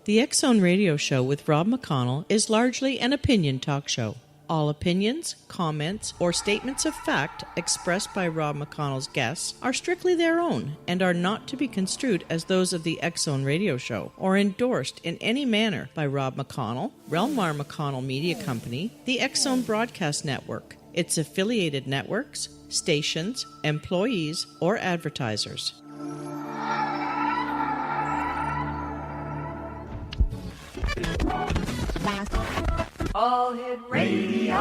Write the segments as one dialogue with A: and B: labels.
A: The X Zone Radio Show with Rob McConnell is largely an opinion talk show. All opinions, comments, or statements of fact expressed by Rob McConnell's guests are strictly their own and are not to be construed as those of the X Zone Radio Show or endorsed in any manner by Rob McConnell, rel-mar McConnell Media Company, the X Zone Broadcast Network, its affiliated networks, stations, employees, or advertisers.
B: All Hit Radio.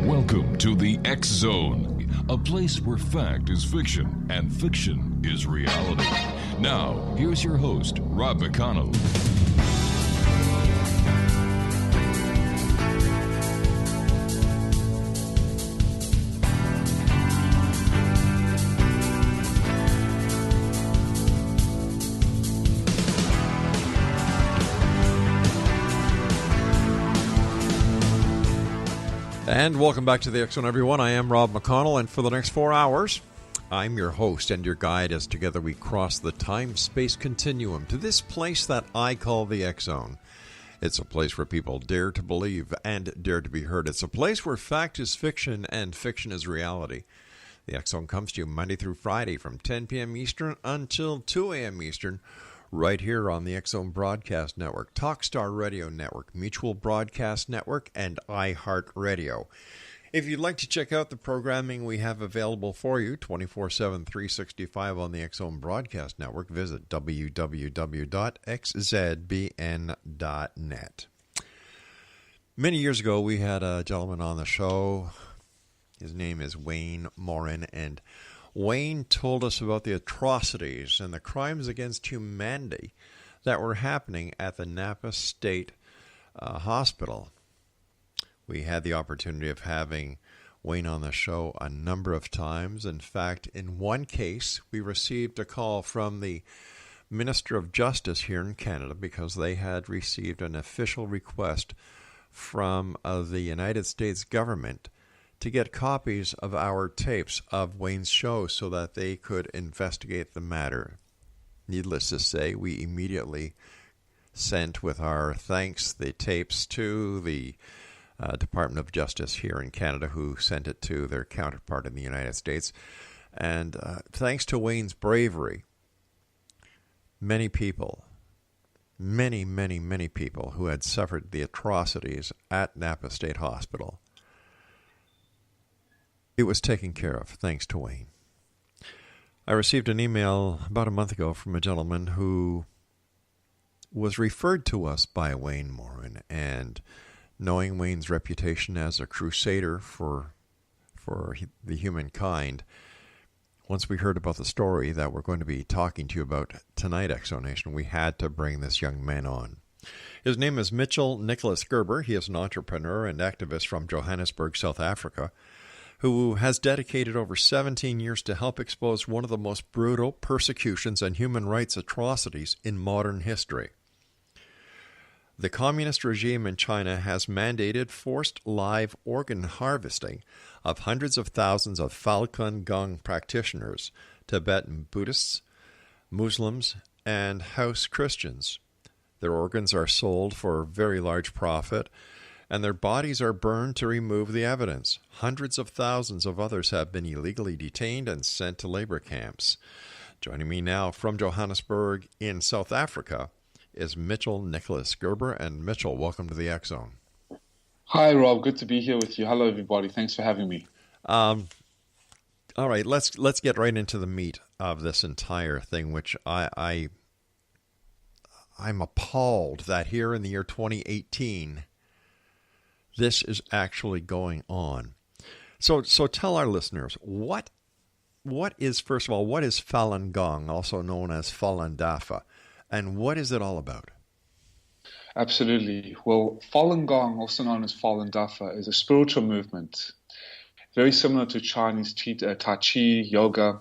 C: Welcome to the X Zone, a place where fact is fiction and fiction is reality. Now, here's your host, Rob McConnell.
D: And welcome back to the X Zone, everyone. I am Rob McConnell, and for the next 4 hours, I'm your host and your guide as together we cross the time-space continuum to this place that I call the X Zone. It's a place where people dare to believe and dare to be heard. It's a place where fact is fiction and fiction is reality. The X Zone comes to you Monday through Friday from 10 p.m. Eastern until 2 a.m. Eastern, right here on the X Zone Broadcast Network, Talkstar Radio Network, Mutual Broadcast Network, and iHeartRadio. If you'd like to check out the programming we have available for you 24/7, 365 on the X Zone Broadcast Network, visit www.xzbn.net. Many years ago, we had a gentleman on the show. His name is Wayne Morin, and Wayne told us about the atrocities and the crimes against humanity that were happening at the Napa State Hospital. We had the opportunity of having Wayne on the show a number of times. In fact, in one case, we received a call from the Minister of Justice here in Canada because they had received an official request from the United States government to get copies of our tapes of Wayne's show so that they could investigate the matter. Needless to say, we immediately sent, with our thanks, the tapes to the Department of Justice here in Canada, who sent it to their counterpart in the United States. And thanks to Wayne's bravery, many people, many people who had suffered the atrocities at Napa State Hospital, it was taken care of, thanks to Wayne. I received an email about a month ago from a gentleman who was referred to us by Wayne Morin, and knowing Wayne's reputation as a crusader for the humankind, once we heard about the story that we're going to be talking to you about tonight, Exonation, we had to bring this young man on. His name is Nicholas Gerber. He is an entrepreneur and activist from Johannesburg, South Africa, who has dedicated over 17 years to help expose one of the most brutal persecutions and human rights atrocities in modern history. The communist regime in China has mandated forced live organ harvesting of hundreds of thousands of Falun Gong practitioners, Tibetan Buddhists, Muslims, and house Christians. Their organs are sold for very large profit, and their bodies are burned to remove the evidence. Hundreds of thousands of others have been illegally detained and sent to labor camps. Joining me now from Johannesburg in South Africa is Nicholas Gerber. And Mitchell, welcome to the X Zone.
E: Hi, Rob. Good to be here with you. Hello, everybody. Thanks for having me.
D: All right, let's get right into the meat of this entire thing, which I'm appalled that here in the year 2018, this is actually going on. So tell our listeners, what is, first of all, what is Falun Gong, also known as Falun Dafa, and what is it all about?
E: Absolutely. Well, Falun Gong, also known as Falun Dafa, is a spiritual movement, very similar to Chinese Tai Chi, yoga,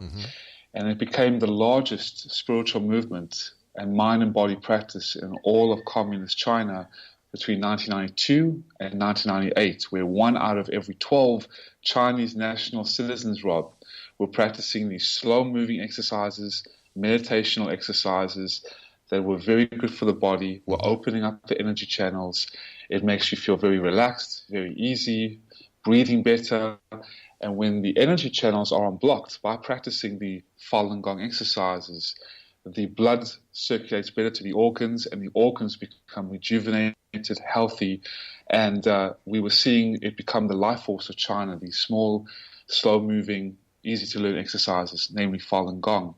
E: and it became the largest spiritual movement and mind and body practice in all of communist China between 1992 and 1998, where 1 out of every 12 Chinese national citizens, Rob, were practicing these slow-moving exercises, meditational exercises that were very good for the body, were opening up the energy channels. It makes you feel very relaxed, very easy, breathing better. And when the energy channels are unblocked by practicing the Falun Gong exercises, the blood circulates better to the organs, and the organs become rejuvenated, healthy, and we were seeing it become the life force of China, these small, slow-moving, easy-to-learn exercises, namely Falun Gong.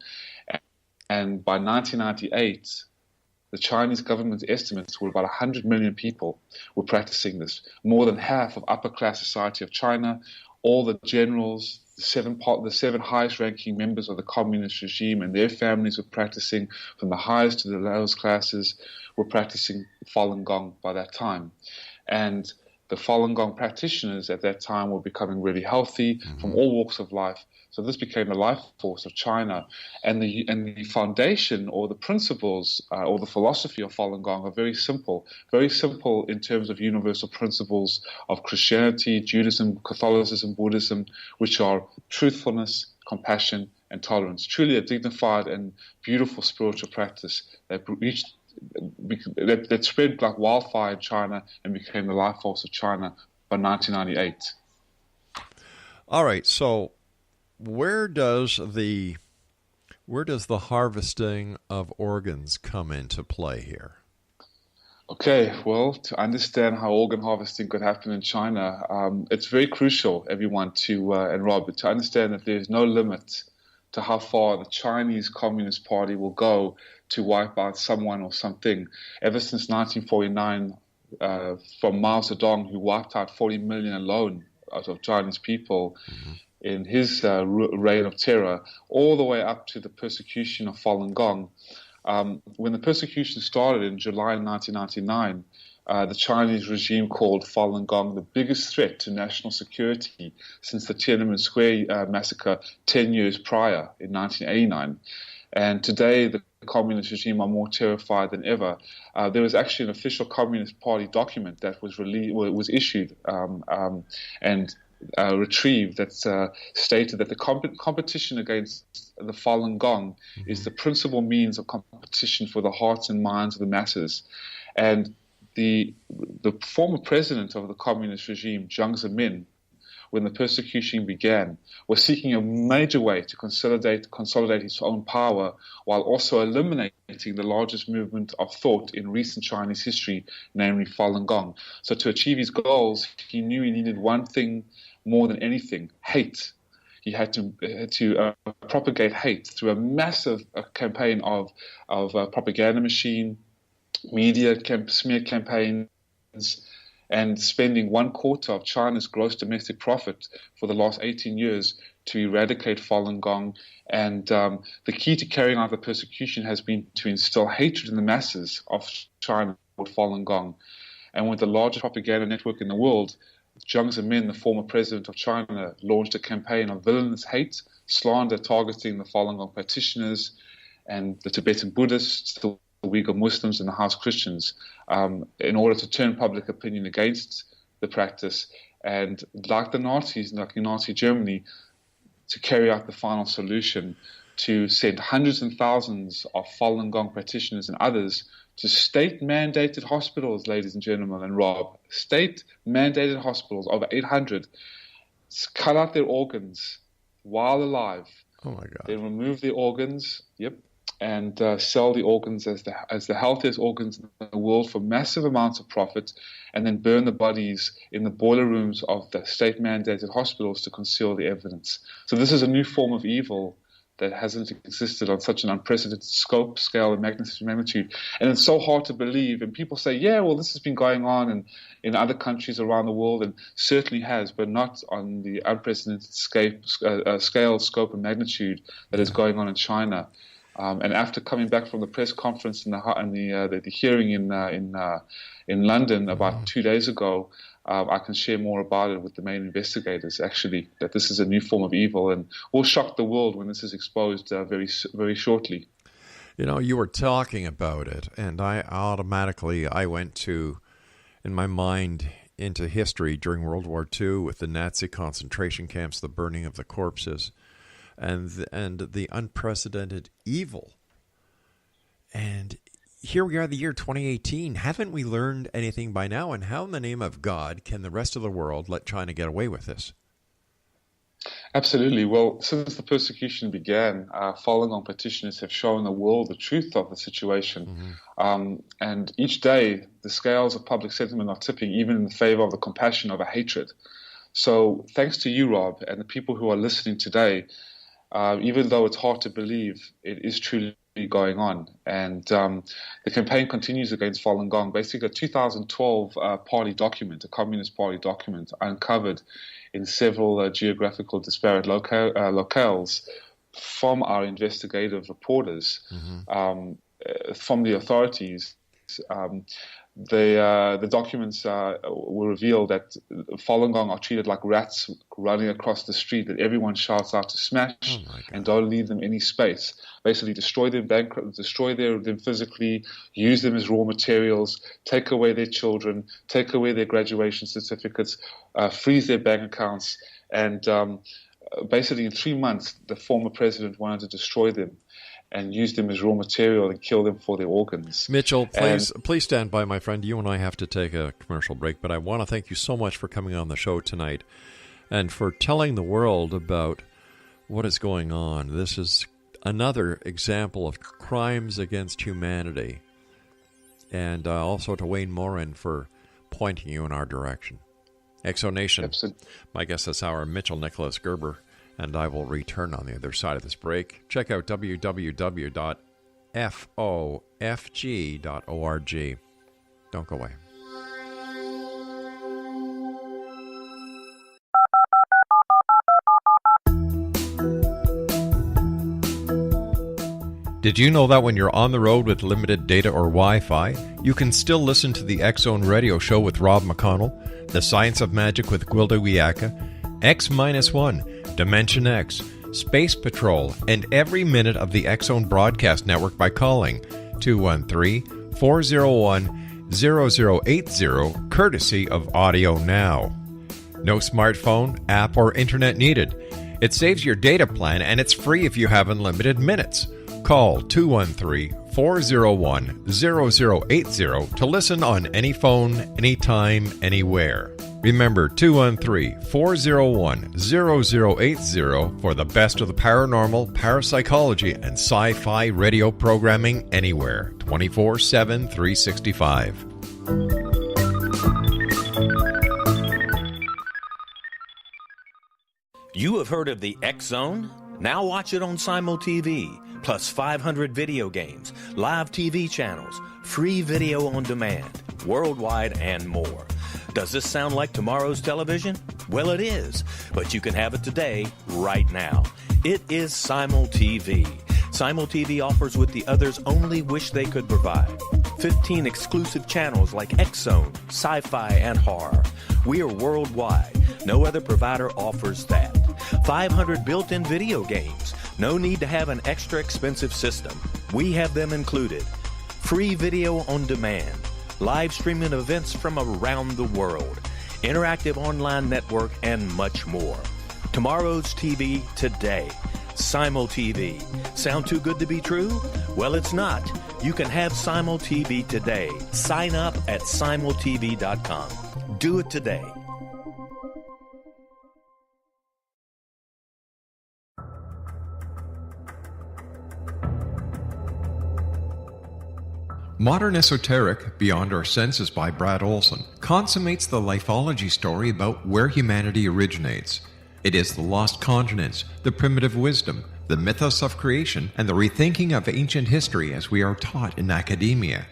E: And by 1998, the Chinese government's estimates were about 100 million people were practicing this. More than half of upper-class society of China, all the generals, the seven highest-ranking members of the communist regime and their families were practicing, from the highest to the lowest classes, were practicing Falun Gong by that time. And the Falun Gong practitioners at that time were becoming really healthy from all walks of life. So this became the life force of China. And the foundation or the principles or the philosophy of Falun Gong are very simple in terms of universal principles of Christianity, Judaism, Catholicism, Buddhism, which are truthfulness, compassion, and tolerance. Truly a dignified and beautiful spiritual practice that spread like wildfire in China and became the life force of China by 1998.
D: All right, so where does the harvesting of organs come into play here?
E: Okay, well, to understand how organ harvesting could happen in China, it's very crucial, everyone, and Robert, to understand that there's no limit to how far the Chinese Communist Party will go to wipe out someone or something. Ever since 1949, from Mao Zedong, who wiped out 40 million alone out of Chinese people in his reign of terror, all the way up to the persecution of Falun Gong. When the persecution started in July 1999, the Chinese regime called Falun Gong the biggest threat to national security since the Tiananmen Square massacre 10 years prior in 1989. And today, the communist regime are more terrified than ever. There was actually an official Communist Party document that was issued and retrieved that stated that the competition against the Falun Gong is the principal means of competition for the hearts and minds of the masses. And the former president of the communist regime, Jiang Zemin, when the persecution began, was seeking a major way to consolidate his own power while also eliminating the largest movement of thought in recent Chinese history, namely Falun Gong. So to achieve his goals, he knew he needed one thing more than anything: hate. He had to propagate hate through a massive campaign of propaganda machine, media smear campaigns, and spending 1/4 of China's gross domestic profit for the last 18 years to eradicate Falun Gong. And the key to carrying out the persecution has been to instill hatred in the masses of China with Falun Gong. And with the largest propaganda network in the world, Jiang Zemin, the former president of China, launched a campaign of villainous hate, slander targeting the Falun Gong practitioners and the Tibetan Buddhists, the Uighur Muslims, and the house Christians, in order to turn public opinion against the practice. And like the Nazis, like in Nazi Germany, to carry out the final solution, to send hundreds and thousands of Falun Gong practitioners and others to state-mandated hospitals, ladies and gentlemen, and Rob, state-mandated hospitals, over 800, cut out their organs while alive.
D: Oh, my God.
E: Then remove their organs, and sell the organs as the healthiest organs in the world for massive amounts of profit, and then burn the bodies in the boiler rooms of the state-mandated hospitals to conceal the evidence. So this is a new form of evil that hasn't existed on such an unprecedented scope, scale, and magnitude. And it's so hard to believe. And people say, yeah, well, this has been going on in other countries around the world, and certainly has, but not on the unprecedented scale, scope, and magnitude that is going on in China. And after coming back from the press conference and the hearing in London about 2 days ago, I can share more about it with the main investigators, actually, that this is a new form of evil and will shock the world when this is exposed very, very shortly.
D: You know, you were talking about it, and I went to in my mind into history during World War II with the Nazi concentration camps, the burning of the corpses, and the unprecedented evil. And here we are, the year 2018. Haven't we learned anything by now? And how in the name of God can the rest of the world let China get away with this?
E: Absolutely. Well, since the persecution began, Falun Gong practitioners have shown the world the truth of the situation. And each day, the scales of public sentiment are tipping even in favor of the compassion over hatred. So thanks to you, Rob, and the people who are listening today, even though it's hard to believe, it is truly going on. And the campaign continues against Falun Gong. Basically, a 2012 party document, a Communist Party document, uncovered in several geographical disparate locales from our investigative reporters, from the authorities. The documents will reveal that Falun Gong are treated like rats running across the street, that everyone shouts out to smash and don't leave them any space. Basically destroy them physically, use them as raw materials, take away their children, take away their graduation certificates, freeze their bank accounts. And basically in 3 months, the former president wanted to destroy them and use them as raw material and kill them for their organs.
D: Mitchell, please stand by, my friend. You and I have to take a commercial break, but I want to thank you so much for coming on the show tonight and for telling the world about what is going on. This is another example of crimes against humanity. And also to Wayne Morin for pointing you in our direction. Exonation.
E: Absolutely.
D: My guest this hour, Mitchell Nicholas Gerber. And I will return on the other side of this break. Check out www.fofg.org. Don't go away. Did you know that when you're on the road with limited data or Wi-Fi, you can still listen to the X-Zone Radio Show with Rob McConnell, The Science of Magic with Gwilda Wiyaka, X-1, Dimension X, Space Patrol, and every minute of the X-Zone Broadcast Network by calling 213-401-0080, courtesy of Audio Now. No smartphone, app, or internet needed. It saves your data plan, and it's free if you have unlimited minutes. Call 213-401-0080 to listen on any phone, anytime, anywhere. Remember, 213-401-0080 for the best of the paranormal, parapsychology, and sci-fi radio programming anywhere, 24/7, 365.
F: You have heard of the X-Zone? Now watch it on Simul TV, plus 500 video games, live TV channels, free video on demand, worldwide, and more. Does this sound like tomorrow's television? Well, it is, but you can have it today, right now. It is Simul TV. Simul TV offers what the others only wish they could provide. 15 exclusive channels like X-Zone, Sci-Fi, and Horror. We are worldwide. No other provider offers that. 500 built-in video games. No need to have an extra expensive system. We have them included. Free video on demand. Live streaming events from around the world, interactive online network, and much more. Tomorrow's TV today. Simul TV. Sound too good to be true? Well, it's not. You can have Simul TV today. Sign up at simultv.com. Do it today.
D: Modern Esoteric, Beyond Our Senses by Brad Olson, consummates the lifeology story about where humanity originates. It is the lost continents, the primitive wisdom, the mythos of creation, and the rethinking of ancient history as we are taught in academia.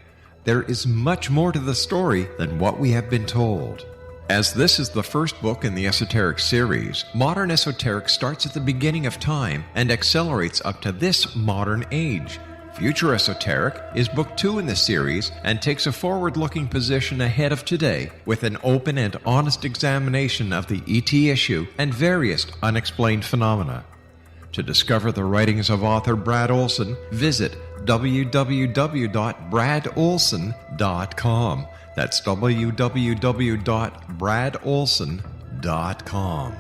D: There is much more to the story than what we have been told. As this is the first book in the Esoteric series, Modern Esoteric starts at the beginning of time and accelerates up to this modern age. Future Esoteric is book 2 in the series and takes a forward-looking position ahead of today with an open and honest examination of the ET issue and various unexplained phenomena. To discover the writings of author Brad Olson, visit www.bradolson.com. That's www.bradolson.com.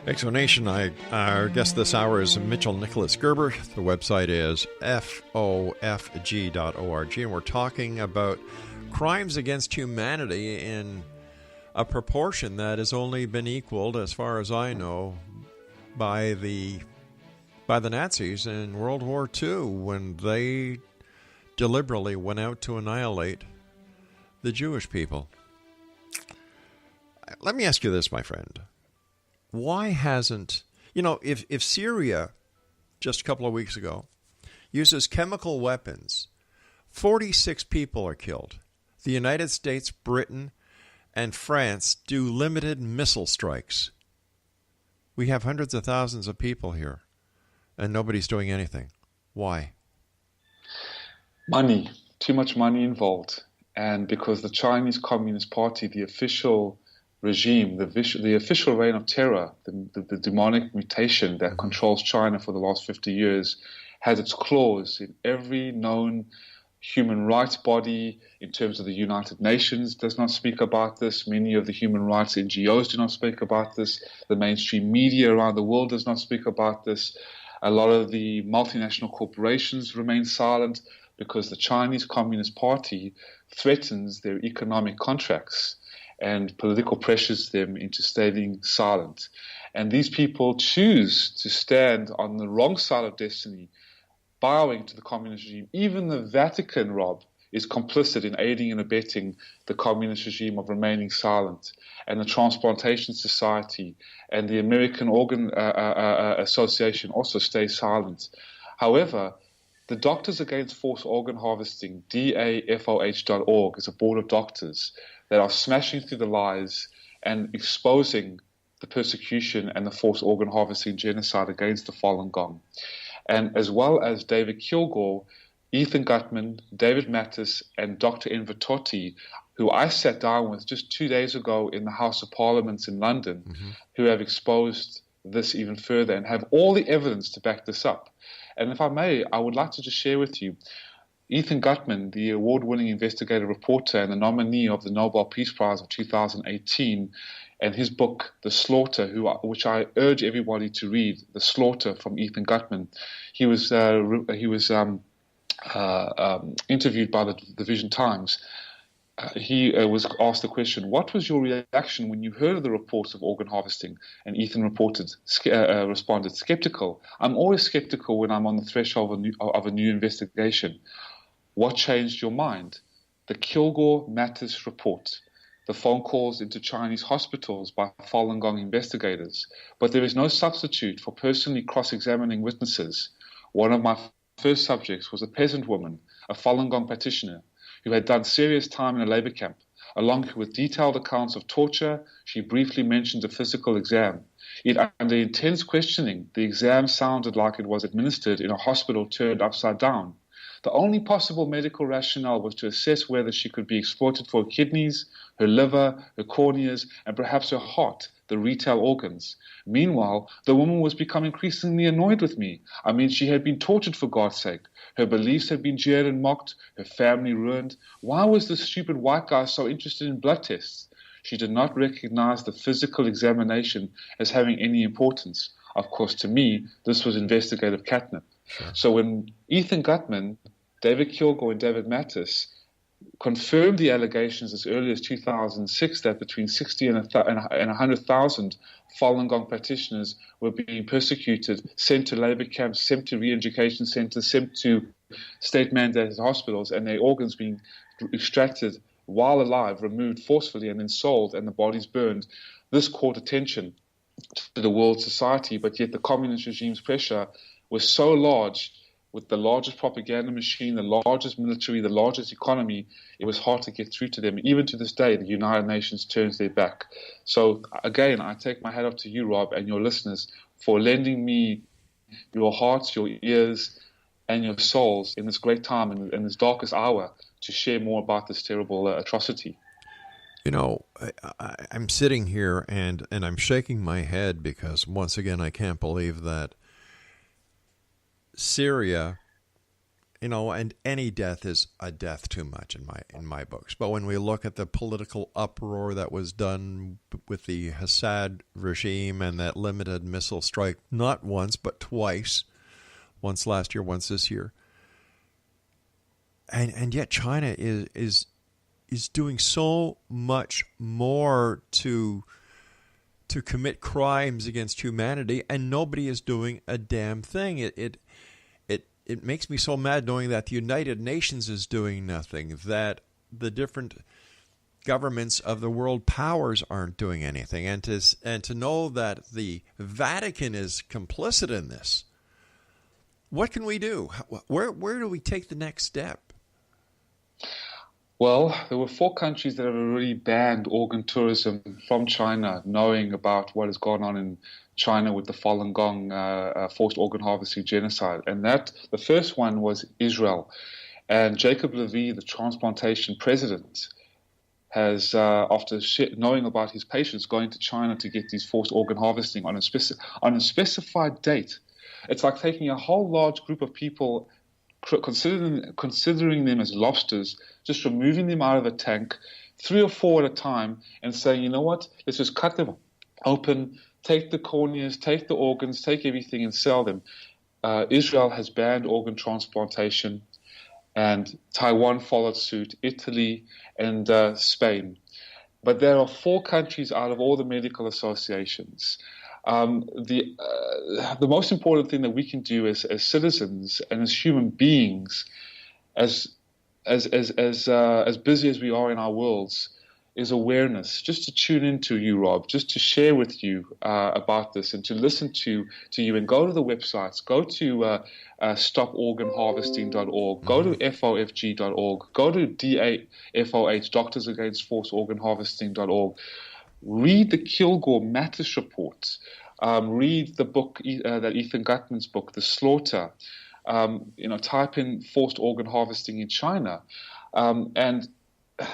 D: Exonation. Our guest this hour is Mitchell Nicholas Gerber. The website is fofg.org, and we're talking about crimes against humanity in a proportion that has only been equaled, as far as I know, by the Nazis in World War II, when they deliberately went out to annihilate the Jewish people. Let me ask you this, my friend. Why hasn't, if Syria, just a couple of weeks ago, uses chemical weapons, 46 people are killed. The United States, Britain, and France do limited missile strikes. We have hundreds of thousands of people here, and nobody's doing anything. Why?
E: Money. Too much money involved. And because the Chinese Communist Party, the official regime, the official reign of terror, the demonic mutation that controls China for the last 50 years, has its claws in every known human rights body. In terms of the United Nations, does not speak about this. Many of the human rights NGOs do not speak about this. The mainstream media around the world does not speak about this. A lot of the multinational corporations remain silent because the Chinese Communist Party threatens their economic contracts and political pressures them into staying silent. And these people choose to stand on the wrong side of destiny, bowing to the communist regime. Even the Vatican, Rob, is complicit in aiding and abetting the communist regime of remaining silent. And the Transplantation Society and the American Organ Association also stay silent. However, the Doctors Against Forced Organ Harvesting, DAFOH.org, is a board of doctors that are smashing through the lies and exposing the persecution and the forced organ harvesting genocide against the Falun Gong. And as well as David Kilgore, Ethan Gutman, David Mattis, and Dr. Enver Tohti, who I sat down with just 2 days ago in the House of Parliament in London, who have exposed this even further and have all the evidence to back this up. And if I may, I would like to just share with you Ethan Gutman, the award-winning investigative reporter and the nominee of the Nobel Peace Prize of 2018, and his book, The Slaughter, which I urge everybody to read, The Slaughter from Ethan Gutman. He was interviewed by the Division Times. He was asked the question, what was your reaction when you heard of the reports of organ harvesting? And Ethan responded, skeptical. I'm always skeptical when I'm on the threshold of a new investigation. What changed your mind? The Kilgore-Mattis report, the phone calls into Chinese hospitals by Falun Gong investigators. But there is no substitute for personally cross-examining witnesses. One of my first subjects was a peasant woman, a Falun Gong practitioner, who had done serious time in a labor camp. Along with detailed accounts of torture, she briefly mentioned a physical exam. Yet under intense questioning, the exam sounded like it was administered in a hospital turned upside down. The only possible medical rationale was to assess whether she could be exploited for her kidneys, her liver, her corneas, and perhaps her heart, the retail organs. Meanwhile, the woman was becoming increasingly annoyed with me. I mean, she had been tortured for God's sake. Her beliefs had been jeered and mocked, her family ruined. Why was this stupid white guy so interested in blood tests? She did not recognize the physical examination as having any importance. Of course, to me, this was investigative catnip. Sure. So when Ethan Gutman, David Kilgore, and David Mattis confirmed the allegations as early as 2006 that between 60 and 100,000 Falun Gong practitioners were being persecuted, sent to labor camps, sent to re-education centers, sent to state-mandated hospitals, and their organs being extracted while alive, removed forcefully, and then sold, and the bodies burned. This caught attention to the world society, but yet the communist regime's pressure was so large, with the largest propaganda machine, the largest military, the largest economy, it was hard to get through to them. Even to this day, the United Nations turns their back. So again, I take my hat off to you, Rob, and your listeners for lending me your hearts, your ears, and your souls in this great time, in this darkest hour, to share more about this terrible atrocity.
D: You know, I'm sitting here and I'm shaking my head because, once again, I can't believe that Syria, you know, and any death is a death too much in my books. But when we look at the political uproar that was done with the Assad regime and that limited missile strike, not once but twice, once last year, once this year, and yet China is doing so much more to commit crimes against humanity, and nobody is doing a damn thing. It makes me so mad knowing that the United Nations is doing nothing, that the different governments of the world powers aren't doing anything, and to know that the Vatican is complicit in this. What can we do? Where do we take the next step?
E: Well, there were 4 countries that have already banned organ tourism from China, knowing about what has gone on in China with the Falun Gong forced organ harvesting genocide. And the first one was Israel. And Jacob Levy, the transplantation president, has, after knowing about his patients, going to China to get these forced organ harvesting on a specified date. It's like taking a whole large group of people, considering them as lobsters, just removing them out of a tank, 3 or 4 at a time, and saying, you know what, let's just cut them open, take the corneas, take the organs, take everything and sell them. Israel has banned organ transplantation, and Taiwan followed suit, Italy and Spain. But there are 4 countries out of all the medical associations. The most important thing that we can do as citizens and as human beings, as busy as we are in our worlds, is awareness. Just to tune into you, Rob, just to share with you about this, and to listen to you, and go to the websites. Go to stoporganharvesting.org. Go to FOFG.org. Go to DAFOH, Doctors Against Forced Organ Harvesting.org. Read the Kilgore Mattis report. Read the book, that Ethan Gutman's book, The Slaughter. Type in forced organ harvesting in China, and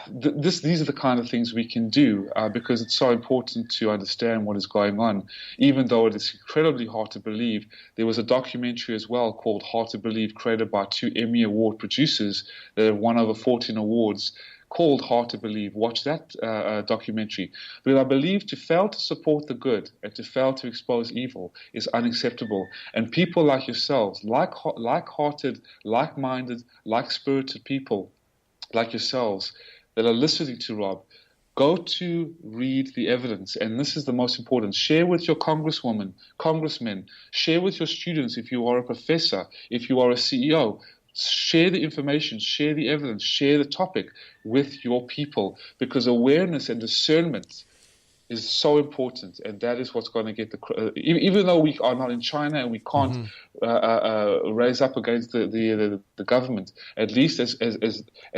E: these are the kind of things we can do because it's so important to understand what is going on. Even though it is incredibly hard to believe, there was a documentary as well called Hard to Believe, created by 2 Emmy Award producers that have won over 14 awards, called Hard to Believe. Watch that documentary. Because I believe to fail to support the good and to fail to expose evil is unacceptable. And people like yourselves, like-hearted, like-minded, like-spirited people like yourselves that are listening to Rob, go to read the evidence. And this is the most important. Share with your congressmen. Share with your students if you are a professor, if you are a CEO. Share the information, share the evidence, share the topic with your people, because awareness and discernment is so important, and that is what's going to get even though we are not in China and we can't raise up against the government, at least as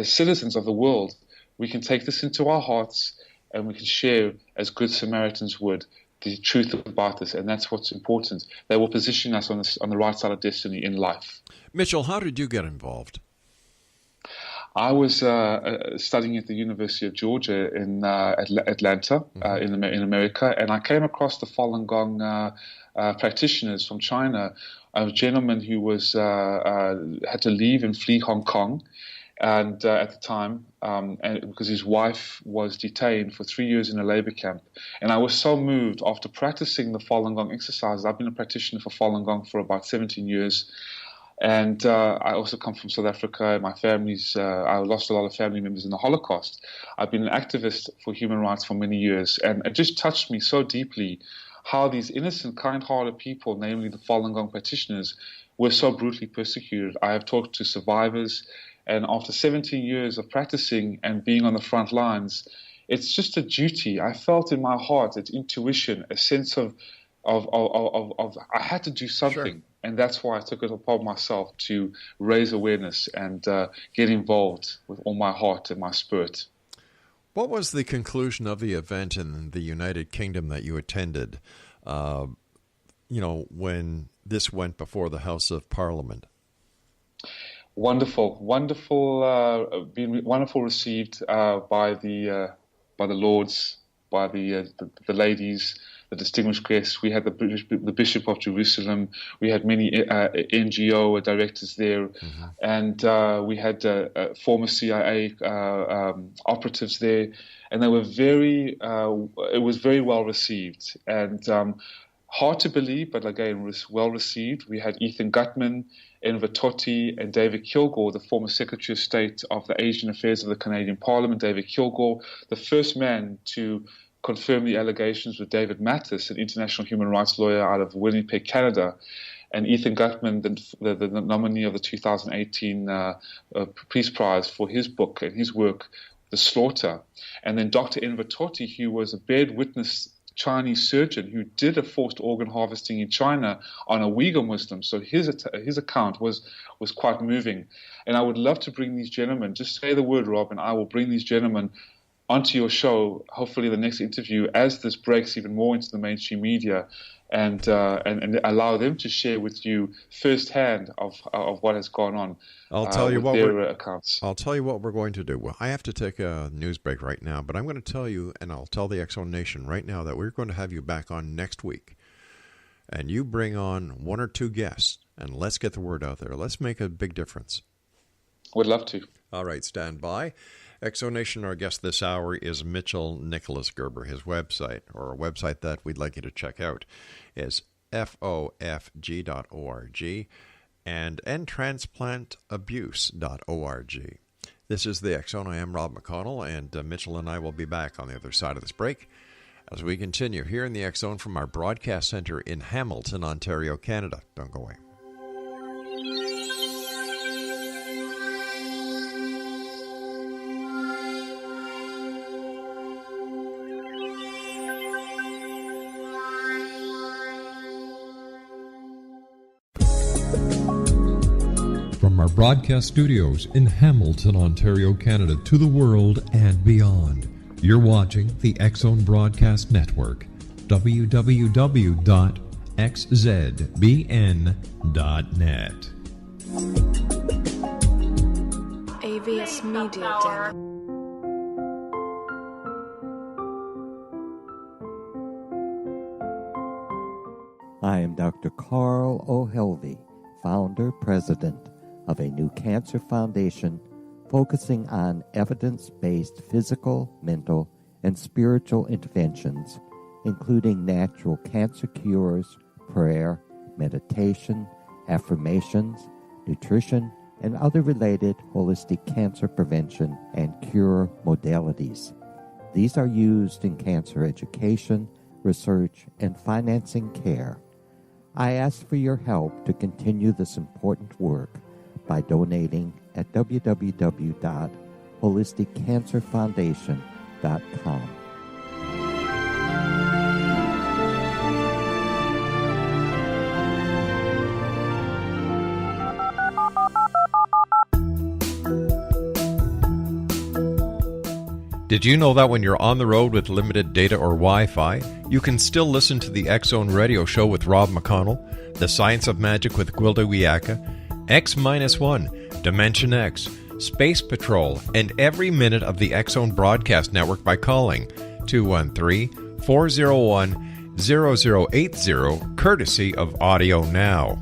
E: citizens of the world, we can take this into our hearts and we can share as good Samaritans would the truth about this, and that's what's important. They will position us on the right side of destiny in life.
D: Mitchell, how did you get involved?
E: I was studying at the University of Georgia in Atlanta, in America, and I came across the Falun Gong practitioners from China. A gentleman who was had to leave and flee Hong Kong, and at the time, and because his wife was detained for 3 years in a labor camp. And I was so moved after practicing the Falun Gong exercises. I've been a practitioner for Falun Gong for about 17 years. And I also come from South Africa. My family's, I lost a lot of family members in the Holocaust. I've been an activist for human rights for many years. And it just touched me so deeply how these innocent, kind-hearted people, namely the Falun Gong practitioners, were so brutally persecuted. I have talked to survivors, and after 17 years of practicing and being on the front lines, it's just a duty. I felt in my heart, it's intuition, a sense of I had to do something. Sure. And that's why I took it upon myself to raise awareness and get involved with all my heart and my spirit.
D: What was the conclusion of the event in the United Kingdom that you attended, when this went before the House of Parliament?
E: Wonderful received by the lords, by the ladies, the distinguished guests. We had the Bishop of Jerusalem. We had many NGO directors there, and we had former CIA operatives there, and they were it was very well received, and hard to believe, but again, well received. We had Ethan Gutman, Enver Tohti, and David Kilgour, the former Secretary of State of the Asian Affairs of the Canadian Parliament. David Kilgour, the first man to confirm the allegations with David Mathis, an international human rights lawyer out of Winnipeg, Canada, and Ethan Gutman, the nominee of the 2018 Peace Prize for his book and his work, The Slaughter. And then Dr. Enver Tohti, who was a bared witness Chinese surgeon who did a forced organ harvesting in China on a Uighur Muslim. So his account was quite moving. And I would love to bring these gentlemen, just say the word, Rob, and I will bring these gentlemen onto your show, hopefully the next interview, as this breaks even more into the mainstream media, and allow them to share with you firsthand of what has gone on.
D: I'll tell you
E: accounts.
D: I'll tell you what we're going to do. Well, I have to take a news break right now, but I'm going to tell you, and I'll tell the X-Zone Nation right now, that we're going to have you back on next week. And you bring on one or two guests, and let's get the word out there. Let's make a big difference.
E: Would love to.
D: All right, stand by. X-Zone Nation, our guest this hour is Mitchell Nicholas Gerber. His website, or a website that we'd like you to check out, is fofg.org and endtransplantabuse.org. This is the X-Zone. I am Rob McConnell, and Mitchell and I will be back on the other side of this break as we continue here in the X-Zone from our broadcast center in Hamilton, Ontario, Canada. Don't go away.
G: From our broadcast studios in Hamilton, Ontario, Canada, to the world and beyond, you're watching the X-Zone Broadcast Network, www.xzbn.net.
H: AVS Media Den.
I: I am Dr. Carl O'Helvey, founder, president of a new cancer foundation focusing on evidence-based physical, mental, and spiritual interventions, including natural cancer cures, prayer, meditation, affirmations, nutrition, and other related holistic cancer prevention and cure modalities. These are used in cancer education, research, and financing care. I ask for your help to continue this important work by donating at www.holisticcancerfoundation.com.
D: Did you know that when you're on the road with limited data or Wi-Fi, you can still listen to the X-Zone radio show with Rob McConnell, The Science of Magic with Gwilda Wiyaka, X-1, Dimension X, Space Patrol, and every minute of the X-Zone broadcast network by calling 213-401-0080, courtesy of Audio Now.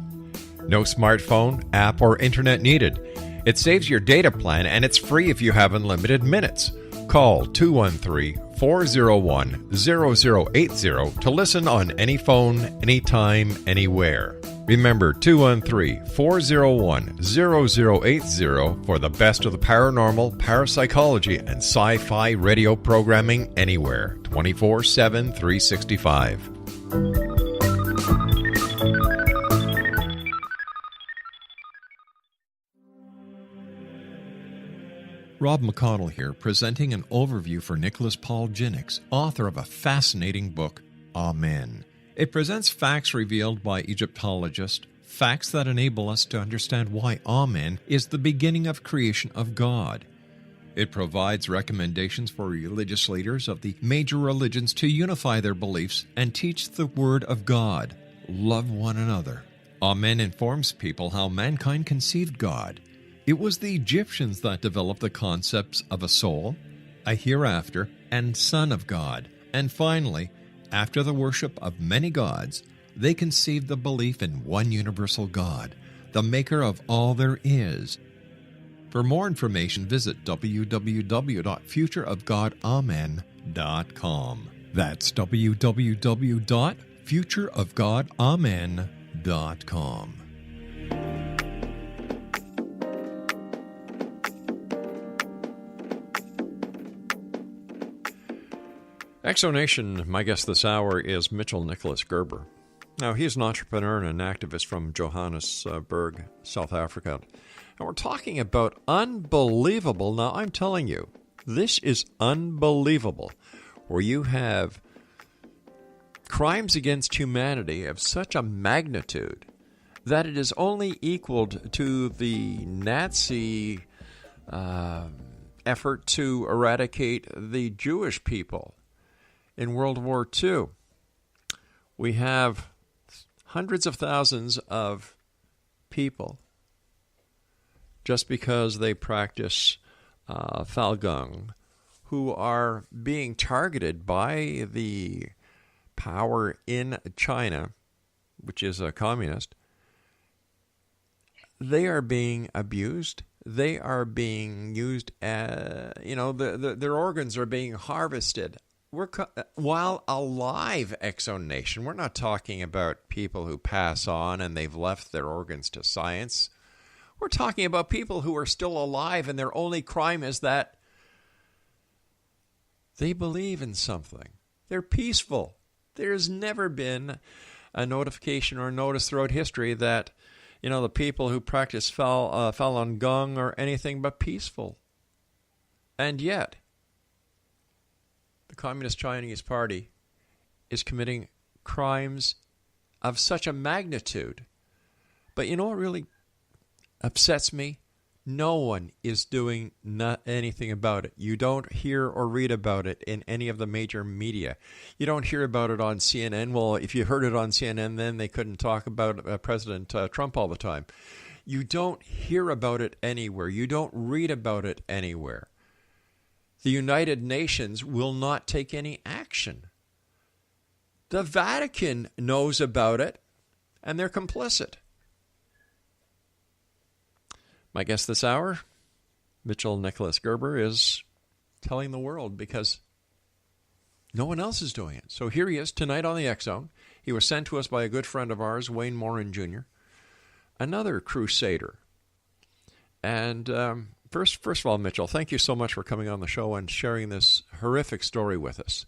D: No smartphone, app, or internet needed. It saves your data plan, and it's free if you have unlimited minutes. Call 213-401-0080 to listen on any phone, anytime, anywhere. Remember 213-401-0080 for the best of the paranormal, parapsychology, and sci-fi radio programming anywhere, 24/7, 365.
G: Rob McConnell here, presenting an overview for Nicholas Paul Jennings, author of a fascinating book, Amen. It presents facts revealed by Egyptologists, facts that enable us to understand why Amen is the beginning of creation of God. It provides recommendations for religious leaders of the major religions to unify their beliefs and teach the Word of God. Love one another. Amen informs people how mankind conceived God. It was the Egyptians that developed the concepts of a soul, a hereafter, and Son of God. And finally, after the worship of many gods, they conceived the belief in one universal God, the maker of all there is. For more information, visit www.futureofgodamen.com. That's www.futureofgodamen.com.
D: Exonation, my guest this hour is Nicholas Gerber. Now, he's an entrepreneur and an activist from Johannesburg, South Africa. And we're talking about unbelievable. Now, I'm telling you, this is unbelievable, where you have crimes against humanity of such a magnitude that it is only equaled to the Nazi effort to eradicate the Jewish people in World War II. We have hundreds of thousands of people just because they practice Falun Gong who are being targeted by the power in China, which is a communist. They are being abused. They are being used, their organs are being harvested. While alive, Exonation. We're not talking about people who pass on and they've left their organs to science. We're talking about people who are still alive and their only crime is that they believe in something. They're peaceful. There's never been a notification or notice throughout history that, the people who practice Falun Gong are anything but peaceful. And yet, the Communist Chinese Party is committing crimes of such a magnitude. But you know what really upsets me? No one is doing anything about it. You don't hear or read about it in any of the major media. You don't hear about it on CNN. Well, if you heard it on CNN, then they couldn't talk about President Trump all the time. You don't hear about it anywhere. You don't read about it anywhere. The United Nations will not take any action. The Vatican knows about it, and they're complicit. My guest this hour, Nicholas Gerber, is telling the world because no one else is doing it. So here he is tonight on the X Zone. He was sent to us by a good friend of ours, Wayne Morin Jr., another crusader. And first of all, Mitchell, thank you so much for coming on the show and sharing this horrific story with us.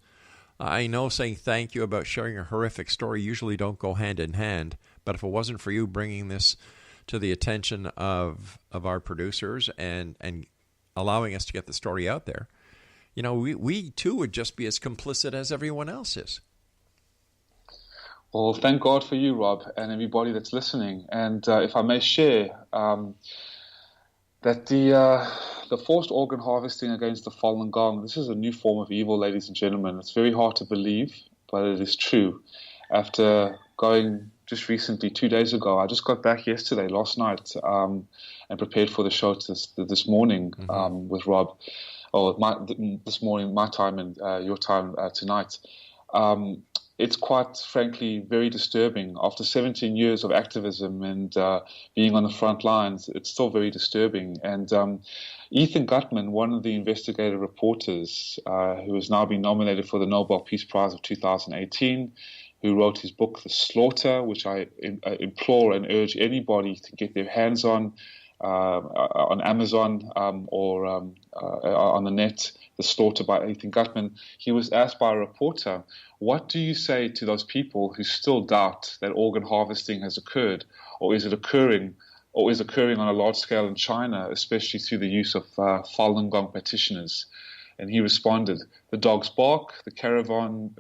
D: I know saying thank you about sharing a horrific story usually don't go hand in hand, but if it wasn't for you bringing this to the attention of our producers and allowing us to get the story out there, we too would just be as complicit as everyone else is.
E: Well, thank God for you, Rob, and everybody that's listening. And if I may share, that the forced organ harvesting against the Falun Gong, this is a new form of evil, ladies and gentlemen. It's very hard to believe, but it is true. After going just recently, 2 days ago, I just got back last night, and prepared for the show this morning with Rob, this morning, my time and your time tonight. It's quite frankly very disturbing. After 17 years of activism and being on the front lines, it's still very disturbing. And Ethan Gutmann, one of the investigative reporters who has now been nominated for the Nobel Peace Prize of 2018, who wrote his book, The Slaughter, which I implore and urge anybody to get their hands on Amazon or on the net, The Slaughter by Ethan Gutmann. He was asked by a reporter, what do you say to those people who still doubt that organ harvesting has occurred, or is occurring on a large scale in China, especially through the use of Falun Gong practitioners? And he responded, the dogs bark, the caravan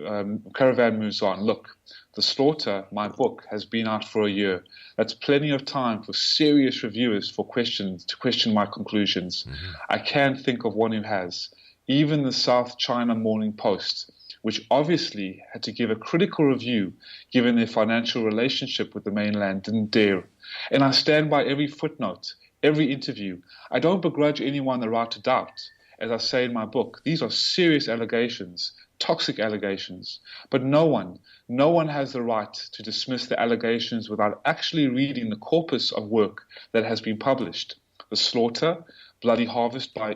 E: moves on. Look, The Slaughter, my book, has been out for a year. That's plenty of time for serious reviewers to question my conclusions. Mm-hmm. I can't think of one who has. Even the South China Morning Post, which obviously had to give a critical review given their financial relationship with the mainland, didn't dare. And I stand by every footnote, every interview. I don't begrudge anyone the right to doubt. As I say in my book, these are serious allegations, toxic allegations. But no one has the right to dismiss the allegations without actually reading the corpus of work that has been published. The Slaughter, Bloody Harvest by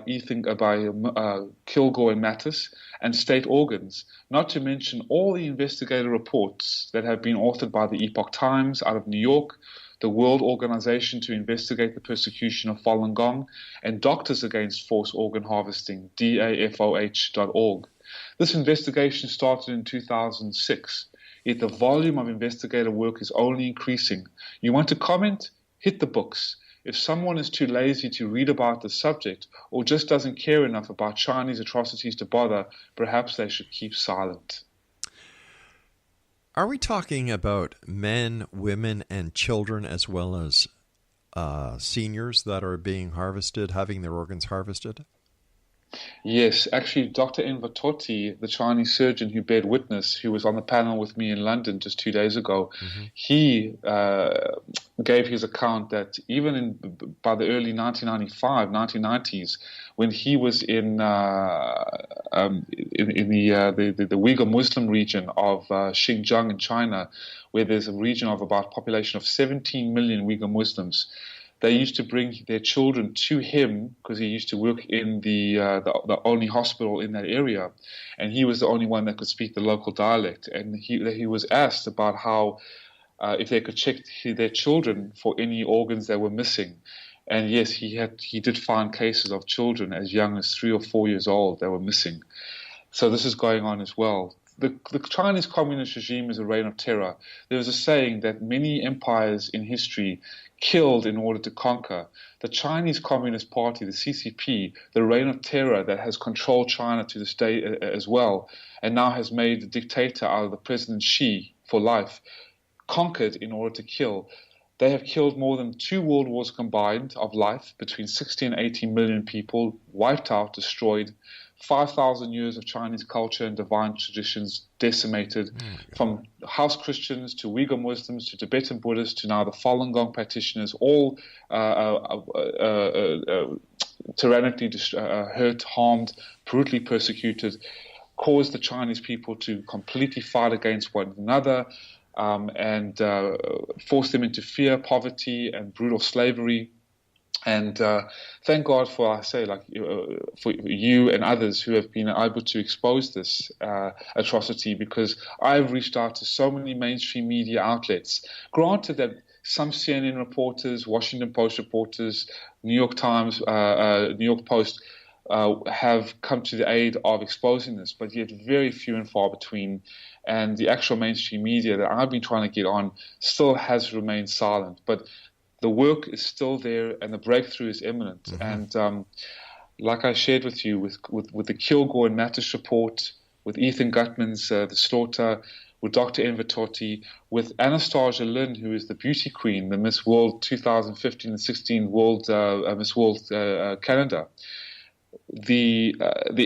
E: Kilgore and Mattis, and State Organs, not to mention all the investigative reports that have been authored by the Epoch Times out of New York, the World Organization to Investigate the Persecution of Falun Gong, and Doctors Against Forced Organ Harvesting, DAFOH.org. This investigation started in 2006, yet the volume of investigative work is only increasing. You want to comment? Hit the books. If someone is too lazy to read about the subject or just doesn't care enough about Chinese atrocities to bother, perhaps they should keep silent.
D: Are we talking about men, women, and children as well as seniors that are being harvested, having their organs harvested?
E: Yes, actually, Dr. Enver Tohti, the Chinese surgeon who bared witness, who was on the panel with me in London just 2 days ago, he gave his account that even by the early 1990s, when he was in the Uighur Muslim region of Xinjiang in China, where there's a region of about a population of 17 million Uighur Muslims, they used to bring their children to him because he used to work in the only hospital in that area, and he was the only one that could speak the local dialect. And he was asked about how if they could check their children for any organs that were missing. And yes, he did find cases of children as young as 3 or 4 years old that were missing. So this is going on as well. The Chinese communist regime is a reign of terror. There is a saying that many empires in history killed in order to conquer. The Chinese Communist Party, the CCP, the reign of terror that has controlled China to this day as well, and now has made a dictator out of the President Xi for life, conquered in order to kill. They have killed more than 2 world wars combined of life, between 60 and 80 million people, wiped out, destroyed. 5,000 years of Chinese culture and divine traditions decimated, from house Christians to Uighur Muslims to Tibetan Buddhists to now the Falun Gong practitioners, all tyrannically hurt, harmed, brutally persecuted, caused the Chinese people to completely fight against one another and forced them into fear, poverty, and brutal slavery. And thank God for, for you and others who have been able to expose this atrocity, because I've reached out to so many mainstream media outlets. Granted that some CNN reporters, Washington Post reporters, New York Times, New York Post have come to the aid of exposing this, but yet very few and far between. And the actual mainstream media that I've been trying to get on still has remained silent. But the work is still there, and the breakthrough is imminent. And like I shared with you, with the Kilgore and Mattis report, with Ethan Gutman's The Slaughter, with Dr. Enver Tohti, with Anastasia Lin, who is the beauty queen, the Miss World 2015 and 16 World Miss World Canada. The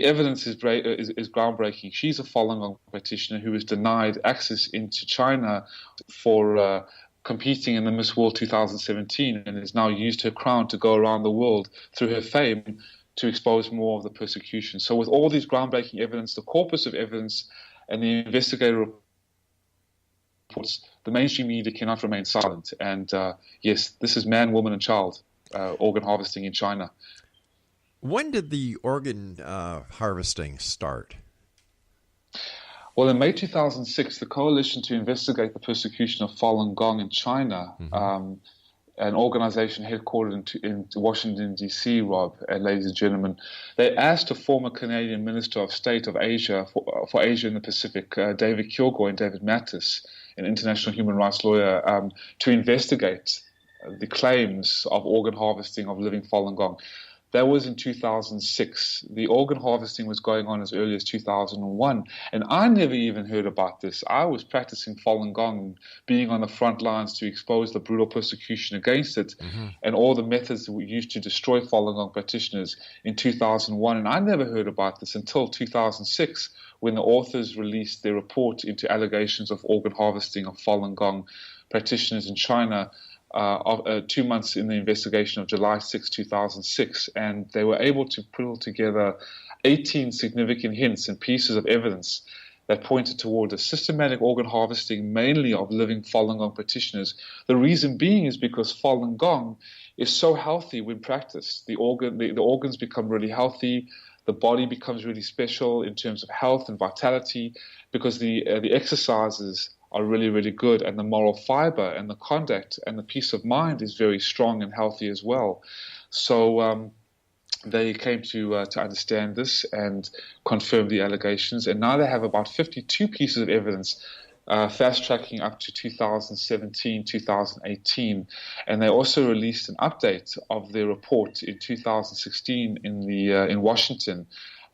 E: evidence is groundbreaking. She's a Falun Gong practitioner who was denied access into China for competing in the Miss World 2017, and has now used her crown to go around the world through her fame to expose more of the persecution. So with all these groundbreaking evidence, the corpus of evidence, and the investigative reports, the mainstream media cannot remain silent. And yes, this is man, woman, and child organ harvesting in China.
D: When did the organ harvesting start?
E: Well, in May 2006, the Coalition to Investigate the Persecution of Falun Gong in China, an organization headquartered in Washington, D.C., Rob, ladies and gentlemen, they asked a former Canadian Minister of State of Asia for Asia and the Pacific, David Kilgore and David Mattis, an international human rights lawyer, to investigate the claims of organ harvesting of living Falun Gong. That was in 2006. The organ harvesting was going on as early as 2001. And I never even heard about this. I was practicing Falun Gong, being on the front lines to expose the brutal persecution against it and all the methods that we used to destroy Falun Gong practitioners in 2001. And I never heard about this until 2006, when the authors released their report into allegations of organ harvesting of Falun Gong practitioners in China. 2 months in the investigation of July 6, 2006, and they were able to pull together 18 significant hints and pieces of evidence that pointed toward a systematic organ harvesting, mainly of living Falun Gong practitioners. The reason being is because Falun Gong is so healthy when practiced. The organs become really healthy, the body becomes really special in terms of health and vitality, because the exercises are really, really good, and the moral fiber and the conduct and the peace of mind is very strong and healthy as well. So they came to understand this and confirm the allegations, and now they have about 52 pieces of evidence, fast-tracking up to 2017, 2018, and they also released an update of their report in 2016 in Washington,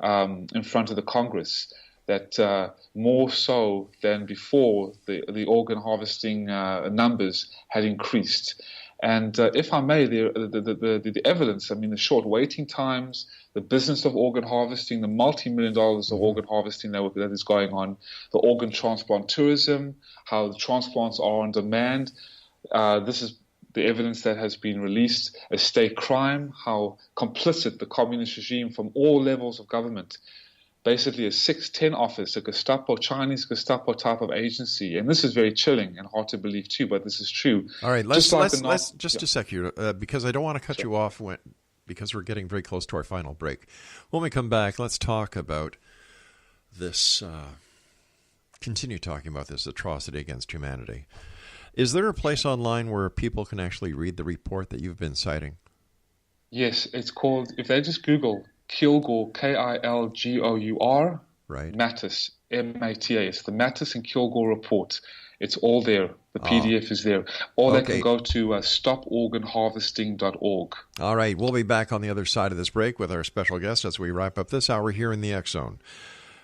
E: in front of the Congress, that more so than before, the organ harvesting numbers had increased. And if I may, the evidence, I mean, the short waiting times, the business of organ harvesting, the multi-million dollars of organ harvesting that is going on, the organ transplant tourism, how the transplants are on demand. This is the evidence that has been released, a state crime, how complicit the communist regime from all levels of government, basically a 610 office, a Gestapo, Chinese Gestapo type of agency. And this is very chilling and hard to believe too, but this is true.
D: All right, let's a sec here, because I don't want to cut you off because we're getting very close to our final break. When we come back, let's talk about this, continue talking about this atrocity against humanity. Is there a place online where people can actually read the report that you've been citing?
E: Yes, it's called, if they just Google Kilgour, Kilgour,
D: right.
E: Mattis, Matas, the Mattis and Kilgour report. It's all there. The PDF is there. Or they can go to stoporganharvesting.org.
D: All right. We'll be back on the other side of this break with our special guest as we wrap up this hour here in the X Zone.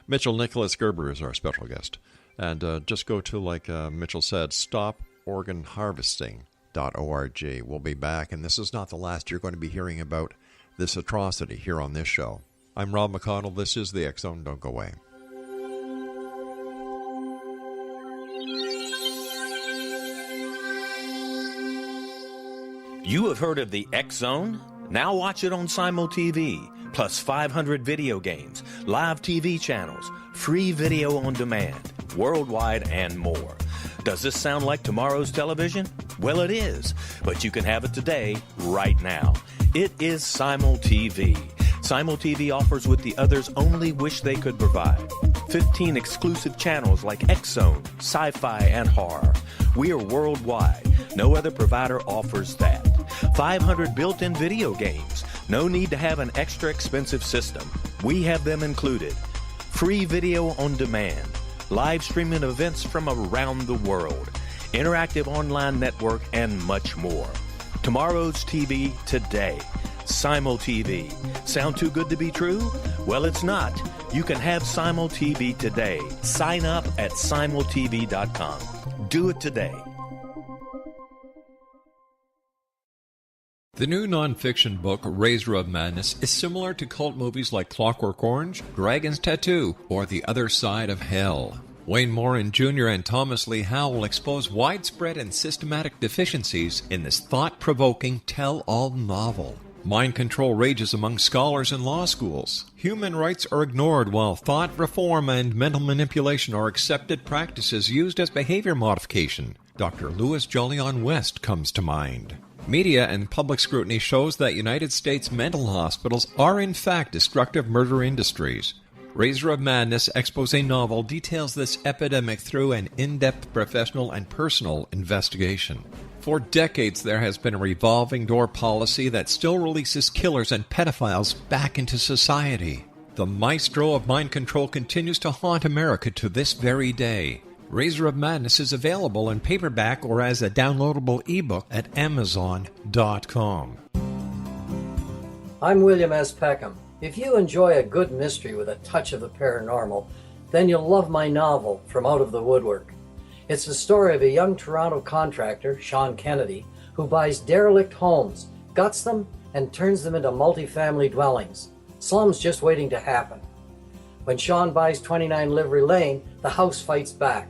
D: Nicholas Gerber is our special guest. And just go to, like Mitchell said, stoporganharvesting.org. We'll be back. And this is not the last you're going to be hearing about this atrocity here on this show. I'm Rob McConnell. This is the X Zone. Don't go away.
F: You have heard of the X Zone? Now watch it on Simul TV, plus 500 video games, live TV channels, free video on demand, worldwide, and more. Does this sound like tomorrow's television? Well, it is, but you can have it today, right now. It is Simul TV. Simul TV offers what the others only wish they could provide. 15 exclusive channels like X Zone, Sci-Fi, and Horror. We are worldwide. No other provider offers that. 500 built-in video games. No need to have an extra expensive system. We have them included. Free video on demand. Live streaming events from around the world. Interactive online network, and much more. Tomorrow's TV today. Simul TV. Sound too good to be true? Well, it's not. You can have Simul TV today. Sign up at simultv.com. Do it today.
G: The new nonfiction book, Razor of Madness, is similar to cult movies like Clockwork Orange, Dragon's Tattoo, or The Other Side of Hell. Wayne Morin Jr. and Thomas Lee Howe will expose widespread and systematic deficiencies in this thought-provoking tell-all novel. Mind control rages among scholars in law schools. Human rights are ignored while thought reform and mental manipulation are accepted practices used as behavior modification. Dr. Louis Jolyon West comes to mind. Media and public scrutiny shows that United States mental hospitals are in fact destructive murder industries. Razor of Madness expose novel details this epidemic through an in-depth professional and personal investigation. For decades, there has been a revolving door policy that still releases killers and pedophiles back into society. The maestro of mind control continues to haunt America to this very day. Razor of Madness is available in paperback or as a downloadable ebook at Amazon.com.
J: I'm William S. Peckham. If you enjoy a good mystery with a touch of the paranormal, then you'll love my novel, From Out of the Woodwork. It's the story of a young Toronto contractor, Sean Kennedy, who buys derelict homes, guts them, and turns them into multifamily dwellings. Slums just waiting to happen. When Sean buys 29 Livery Lane, the house fights back.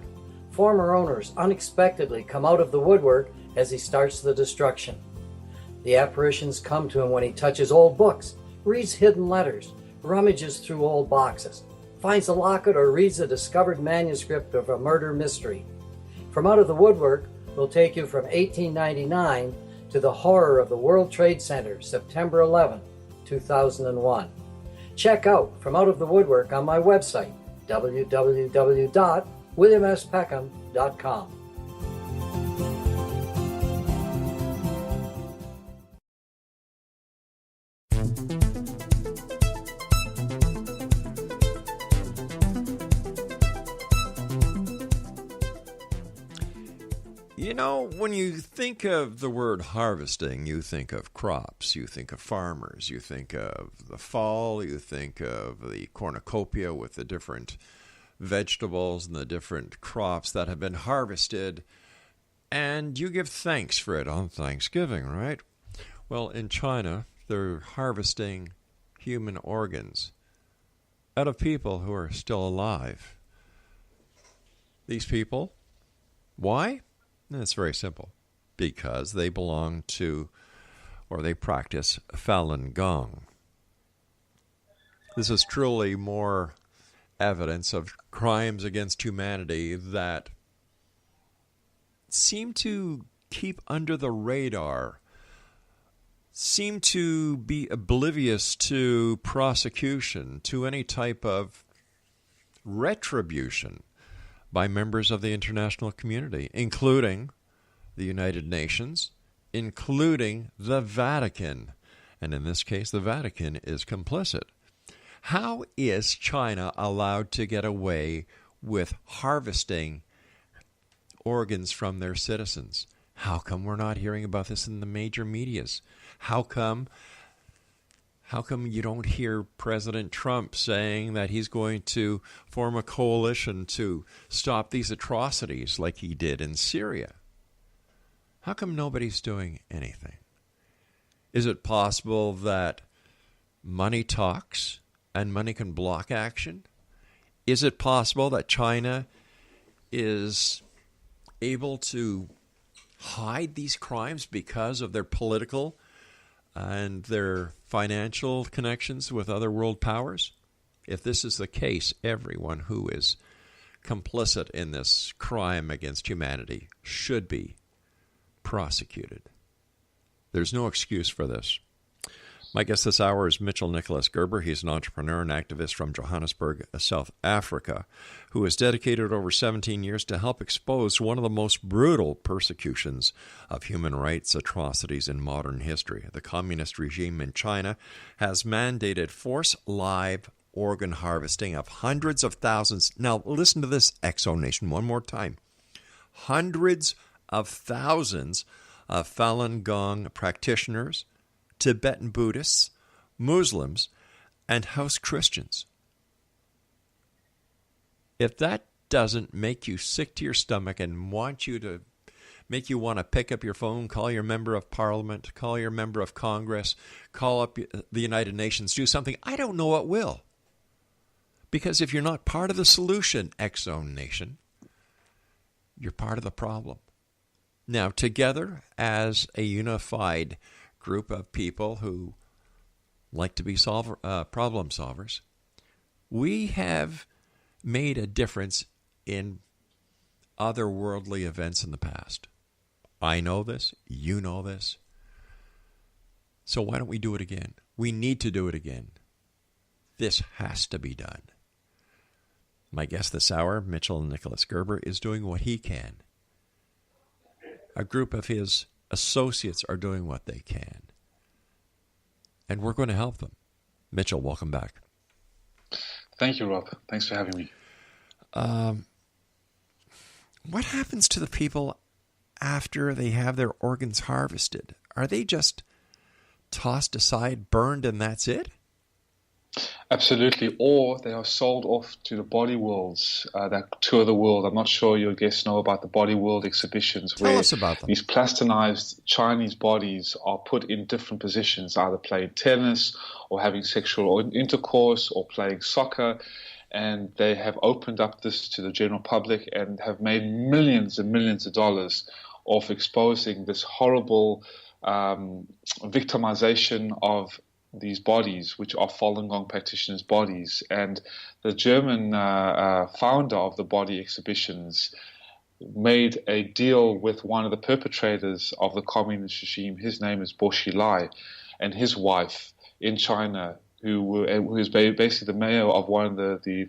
J: Former owners unexpectedly come out of the woodwork as he starts the destruction. The apparitions come to him when he touches old books, reads hidden letters, rummages through old boxes, finds a locket, or reads a discovered manuscript of a murder mystery. From Out of the Woodwork will take you from 1899 to the horror of the World Trade Center, September 11, 2001. Check out From Out of the Woodwork on my website, www.williamspeckham.com.
D: You know, when you think of the word harvesting, you think of crops, you think of farmers, you think of the fall, you think of the cornucopia with the different vegetables and the different crops that have been harvested, and you give thanks for it on Thanksgiving, right? Well, in China, they're harvesting human organs out of people who are still alive. These people, why? It's very simple. Because they belong to, or they practice Falun Gong. This is truly more evidence of crimes against humanity that seem to keep under the radar, seem to be oblivious to prosecution, to any type of retribution by members of the international community, including the United Nations, including the Vatican. And in this case, the Vatican is complicit. How is China allowed to get away with harvesting organs from their citizens? How come we're not hearing about this in the major medias? How come you don't hear President Trump saying that he's going to form a coalition to stop these atrocities like he did in Syria? How come nobody's doing anything? Is it possible that money talks and money can block action? Is it possible that China is able to hide these crimes because of their political and their financial connections with other world powers? If this is the case, everyone who is complicit in this crime against humanity should be prosecuted. There's no excuse for this. My guest this hour is Nicholas Gerber. He's an entrepreneur and activist from Johannesburg, South Africa, who has dedicated over 17 years to help expose one of the most brutal persecutions of human rights atrocities in modern history. The communist regime in China has mandated forced live organ harvesting of hundreds of thousands. Now, listen to this, Exo Nation, one more time. Hundreds of thousands of Falun Gong practitioners, Tibetan Buddhists, Muslims, and house Christians. If that doesn't make you sick to your stomach and make you want to pick up your phone, call your member of parliament, call your member of Congress, call up the United Nations, do something, I don't know what will. Because if you're not part of the solution, X-Zone Nation, you're part of the problem. Now, together as a unified group of people who like to be problem solvers, we have made a difference in other worldly events in the past. I know this. You know this. So why don't we do it again? We need to do it again. This has to be done. My guest this hour, Nicholas Gerber, is doing what he can. A group of his associates are doing what they can. And we're going to help them. Mitchell, welcome back.
E: Thank you, Rob. Thanks for having me.
D: What happens to the people after they have their organs harvested? Are they just tossed aside, burned, and that's it?
E: Absolutely. Or they are sold off to the body worlds that tour the world. I'm not sure your guests know about the body world exhibitions.
D: Tell us about them.
E: These plastinized Chinese bodies are put in different positions, either playing tennis or having sexual intercourse or playing soccer. And they have opened up this to the general public and have made millions and millions of dollars of exposing this horrible victimization of these bodies, which are Falun Gong practitioners' bodies. And the German founder of the body exhibitions made a deal with one of the perpetrators of the communist regime. His name is Bo Xilai, and his wife in China, who is basically the mayor of one of the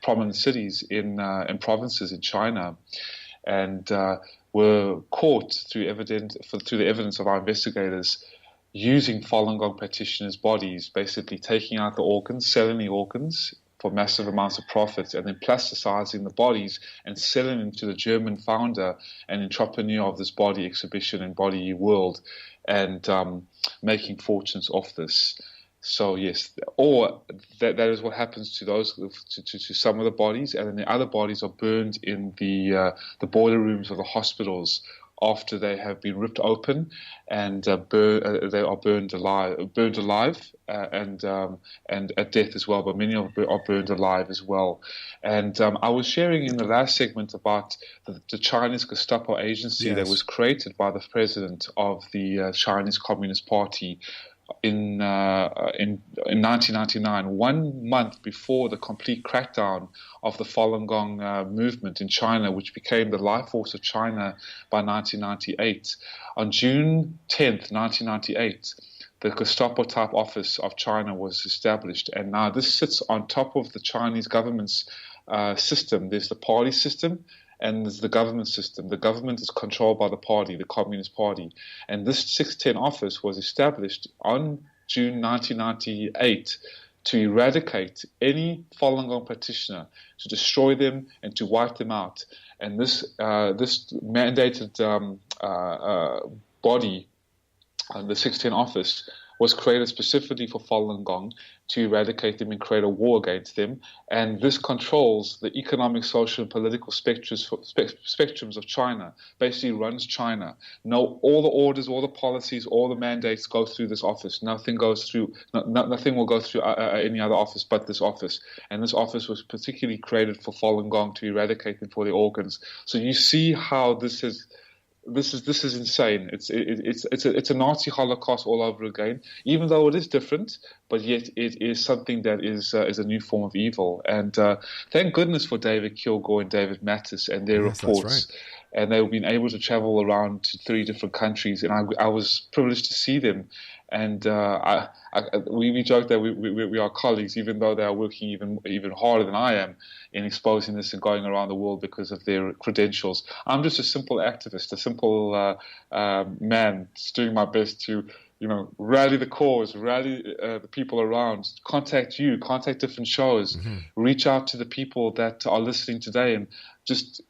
E: prominent cities in provinces in China, and were caught through the evidence of our investigators using Falun Gong practitioners' bodies, basically taking out the organs, selling the organs for massive amounts of profits, and then plasticizing the bodies and selling them to the German founder and entrepreneur of this body exhibition and body world, and making fortunes off this. So yes, or that is what happens to those to some of the bodies, and then the other bodies are burned in the boiler rooms of the hospitals after they have been ripped open, and they are burned alive, and at death as well. But many are burned alive as well. And I was sharing in the last segment about the Chinese Gestapo agency that was created by the president of the Chinese Communist Party in 1999, 1 month before the complete crackdown of the Falun Gong movement in China, which became the life force of China by 1998. On June 10th, 1998, the Gestapo-type office of China was established, and now this sits on top of the Chinese government's system. There's the party system, and there's the government system. The government is controlled by the party, the Communist Party. And this 610 office was established on June 1998 to eradicate any Falun Gong practitioner, to destroy them and to wipe them out. And this mandated body, the 610 office, was created specifically for Falun Gong to eradicate them and create a war against them. And this controls the economic, social, and political spectrums of China, basically runs China. No, all the orders, all the policies, all the mandates go through this office. Nothing will go through any other office but this office. And this office was particularly created for Falun Gong to eradicate them for their organs. So you see how this is insane. It's a Nazi Holocaust all over again, even though it is different, but yet it is something that is a new form of evil. And thank goodness for David Kilgore and David Mattis and their reports. That's right. And they've been able to travel around to 3 different countries, and I was privileged to see them. And we joke that we are colleagues, even though they are working even harder than I am in exposing this and going around the world because of their credentials. I'm just a simple activist, a simple man, just doing my best to, rally the cause, rally the people around, contact different shows, reach out to the people that are listening today, and just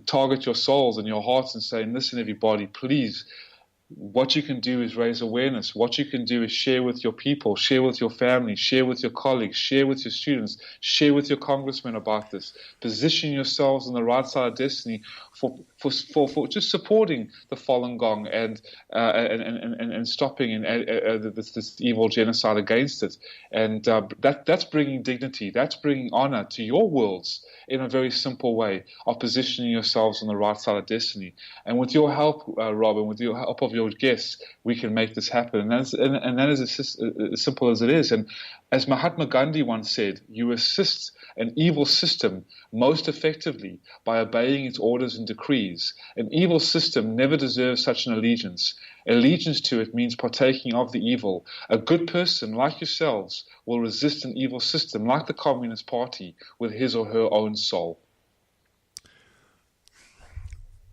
E: target your souls and your hearts and say, listen, everybody, please. What you can do is raise awareness. What you can do is share with your people, share with your family, share with your colleagues, share with your students, share with your congressmen about this. Position yourselves on the right side of destiny for just supporting the Falun Gong and stopping this evil genocide against it. And that's bringing dignity. That's bringing honor to your worlds in a very simple way of positioning yourselves on the right side of destiny. And with your help, Robin, with your help of your guests, we can make this happen. And that is as simple as it is. And as Mahatma Gandhi once said, you assist an evil system most effectively by obeying its orders and decrees. An evil system never deserves such an allegiance. Allegiance to it means partaking of the evil. A good person, like yourselves, will resist an evil system, like the Communist Party, with his or her own soul.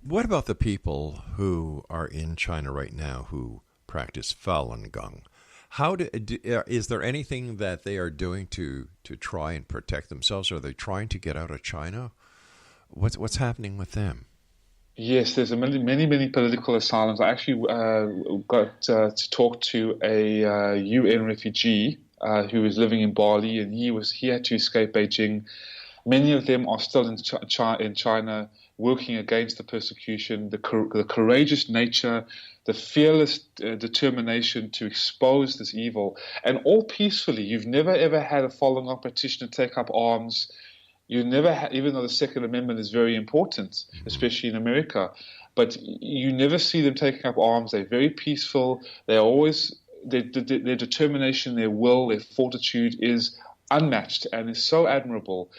D: What about the people who are in China right now who practice Falun Gong? Is there anything that they are doing to try and protect themselves? Are they trying to get out of China? What's happening with them?
E: Yes, there's many political asylums. I actually got to talk to a UN refugee who is living in Bali, and he had to escape Beijing. Many of them are still in China, working against the persecution, the courageous nature, the fearless determination to expose this evil, and all peacefully. You've never ever had a Falun Gong practitioner take up arms You never, even though the Second Amendment is very important, especially in America, but you never see them taking up arms. They're very peaceful. They're always, their determination, their will, their fortitude is unmatched and is so admirable.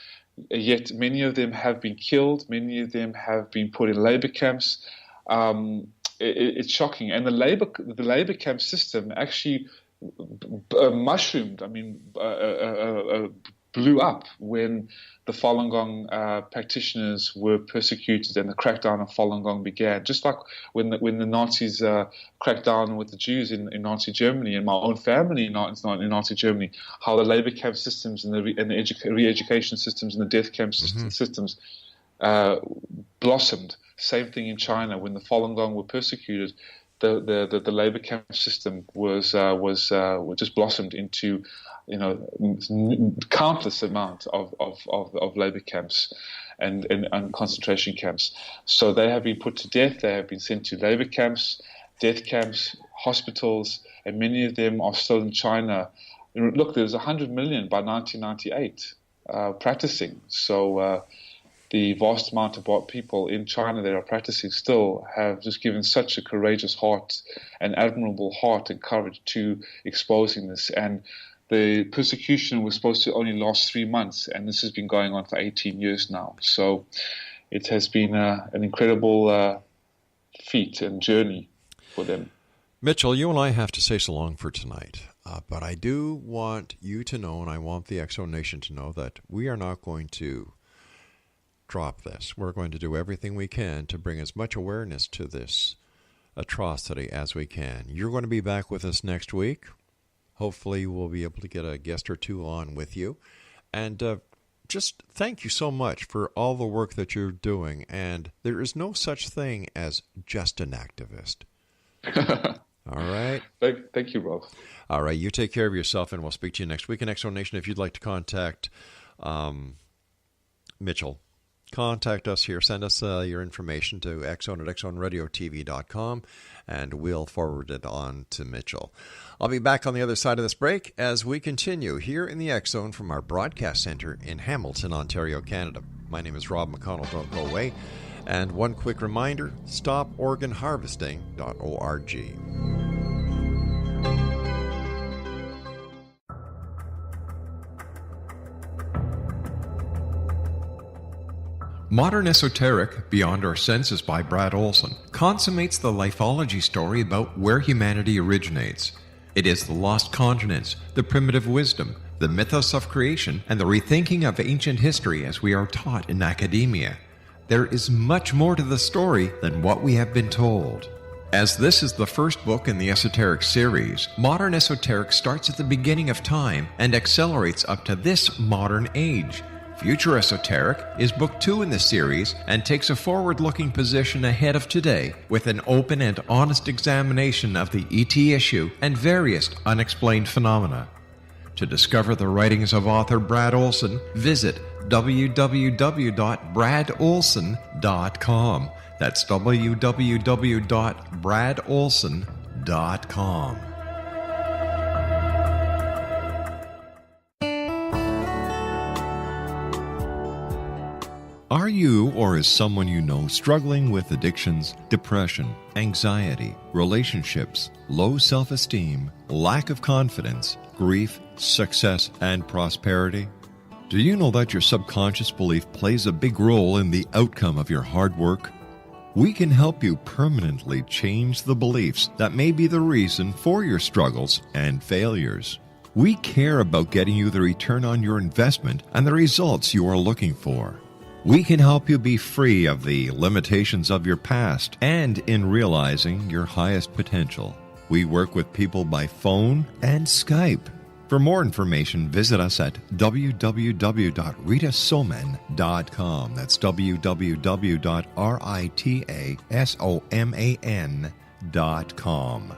E: Yet many of them have been killed. Many of them have been put in labor camps. It's shocking. And the labor camp system actually mushroomed, blew up when the Falun Gong practitioners were persecuted and the crackdown on Falun Gong began. Just like when the Nazis cracked down with the Jews in Nazi Germany, and my own family in Nazi Germany, how the labor camp systems and the re-education systems and the death camp systems blossomed. Same thing in China when the Falun Gong were persecuted. The labor camp system was just blossomed into countless amount of labor camps and concentration camps. So they have been put to death. They have been sent to labor camps, death camps, hospitals, and many of them are still in China. Look, there was 100 million by 1998 practicing. So the vast amount of people in China that are practicing still have just given such a courageous heart and admirable heart and courage to exposing this. And the persecution was supposed to only last 3 months, and this has been going on for 18 years now. So it has been an incredible feat and journey for them.
D: Mitchell, you and I have to say so long for tonight. But I do want you to know, and I want the XO Nation to know, that we are not going to drop this. We're going to do everything we can to bring as much awareness to this atrocity as we can. You're going to be back with us next week. Hopefully we'll be able to get a guest or two on with you. And just thank you so much for all the work that you're doing. And there is no such thing as just an activist. All right.
E: Thank you, Rob.
D: All right. You take care of yourself, and we'll speak to you next week. And XO Nation, if you'd like to contact Mitchell, contact us here. Send us your information to xzone@xzoneradiotv.com, and we'll forward it on to Mitchell. I'll be back on the other side of this break as we continue here in the X Zone from our broadcast center in Hamilton, Ontario, Canada. My name is Rob McConnell. Don't go away. And one quick reminder, stoporganharvesting.org.
G: Modern Esoteric, Beyond Our Senses by Brad Olson, consummates the lifeology story about where humanity originates. It is the lost continents, the primitive wisdom, the mythos of creation, and the rethinking of ancient history as we are taught in academia. There is much more to the story than what we have been told. As this is the first book in the Esoteric series, Modern Esoteric starts at the beginning of time and accelerates up to this modern age. Future Esoteric is book 2 in the series and takes a forward-looking position ahead of today with an open and honest examination of the ET issue and various unexplained phenomena. To discover the writings of author Brad Olson, visit www.bradolson.com. That's www.bradolson.com. Are you or is someone you know struggling with addictions, depression, anxiety, relationships, low self-esteem, lack of confidence, grief, success, and prosperity? Do you know that your subconscious belief plays a big role in the outcome of your hard work? We can help you permanently change the beliefs that may be the reason for your struggles and failures. We care about getting you the return on your investment and the results you are looking for. We can help you be free of the limitations of your past and in realizing your highest potential. We work with people by phone and Skype. For more information, visit us at www.ritasoman.com. That's www.ritasoman.com.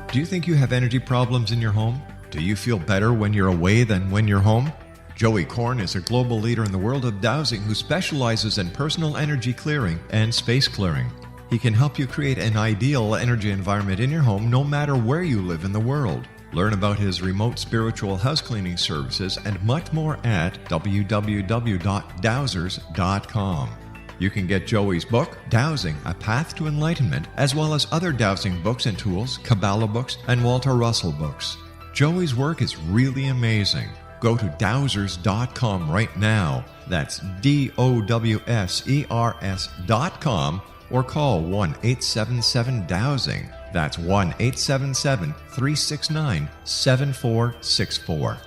G: Do you think you have energy problems in your home? Do you feel better when you're away than when you're home? Joey Korn is a global leader in the world of dowsing who specializes in personal energy clearing and space clearing. He can help you create an ideal energy environment in your home no matter where you live in the world. Learn about his remote spiritual house cleaning services and much more at www.dowsers.com. You can get Joey's book, Dowsing, A Path to Enlightenment, as well as other dowsing books and tools, Kabbalah books, and Walter Russell books. Joey's work is really amazing. Go to dowsers.com right now. That's DOWSERS.com or call 1-877-DOWSING. That's 1-877-369-7464.